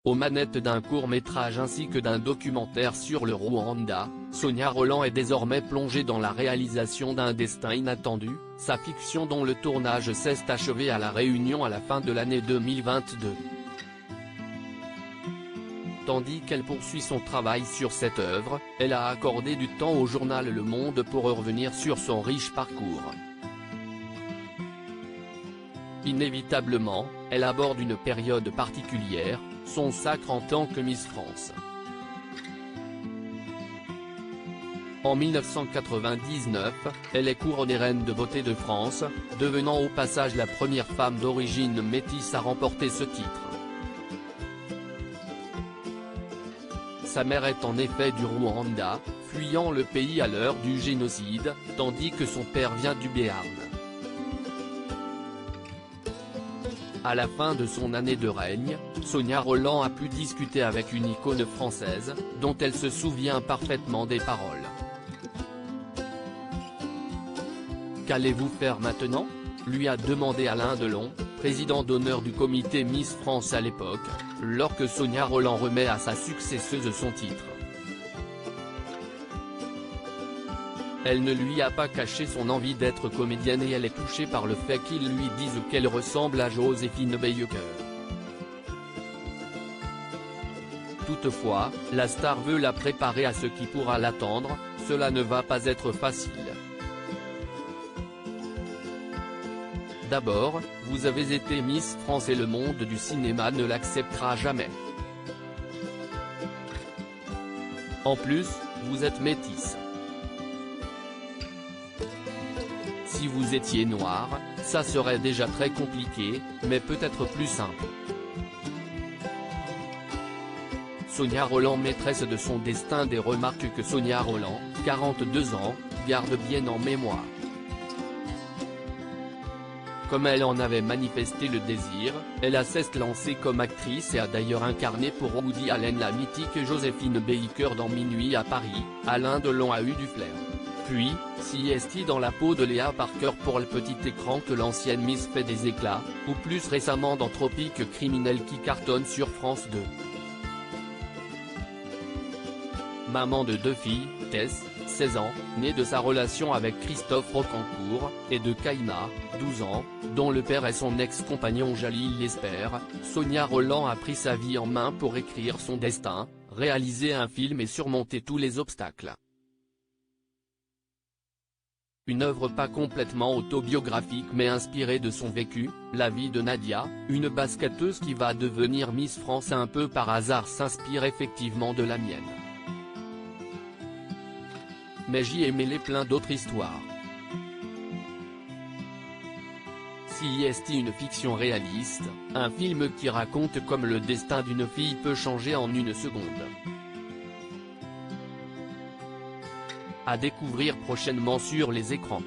aux manettes d'un court-métrage ainsi que d'un documentaire sur le Rwanda, Sonia Rolland est désormais plongée dans la réalisation d'un destin inattendu, sa fiction dont le tournage s'est achevé à La Réunion à la fin de l'année 2022. Tandis qu'elle poursuit son travail sur cette œuvre, elle a accordé du temps au journal Le Monde pour revenir sur son riche parcours. Inévitablement, elle aborde une période particulière, son sacre en tant que Miss France. En 1999, elle est couronnée reine de beauté de France, devenant au passage la première femme d'origine métisse à remporter ce titre. Sa mère est en effet du Rwanda, fuyant le pays à l'heure du génocide, tandis que son père vient du Béarn. À la fin de son année de règne, Sonia Rolland a pu discuter avec une icône française, dont elle se souvient parfaitement des paroles. Qu'allez-vous faire maintenant ? Lui a demandé Alain Delon, président d'honneur du comité Miss France à l'époque, lorsque Sonia Rolland remet à sa successeuse son titre. Elle ne lui a pas caché son envie d'être comédienne et elle est touchée par le fait qu'il lui dise qu'elle ressemble à Joséphine Baker. Toutefois, la star veut la préparer à ce qui pourra l'attendre, cela ne va pas être facile. D'abord, vous avez été Miss France et le monde du cinéma ne l'acceptera jamais. En plus, vous êtes métisse. Si vous étiez noir, ça serait déjà très compliqué, mais peut-être plus simple. Sonia Rolland, maîtresse de son destin, des remarques que Sonia Rolland, 42 ans, garde bien en mémoire. Comme elle en avait manifesté le désir, elle a cessé de lancer comme actrice et a d'ailleurs incarné pour Woody Allen la mythique Joséphine Baker dans Minuit à Paris. Alain Delon a eu du flair. Puis, si est-il dans la peau de Léa Parker pour le petit écran que l'ancienne Miss fait des éclats, ou plus récemment dans Tropique Criminel qui cartonne sur France 2. Maman de 2 filles, Tess, 16 ans, née de sa relation avec Christophe Rocancourt, et de Kaina, 12 ans, dont le père est son ex-compagnon Jalil Lesper, Sonia Rolland a pris sa vie en main pour écrire son destin, réaliser un film et surmonter tous les obstacles. Une œuvre pas complètement autobiographique mais inspirée de son vécu, la vie de Nadia, une basketteuse qui va devenir Miss France un peu par hasard, s'inspire effectivement de la mienne. Mais j'y ai mêlé plein d'autres histoires. Si est une fiction réaliste, un film qui raconte comme le destin d'une fille peut changer en une seconde. À découvrir prochainement sur les écrans.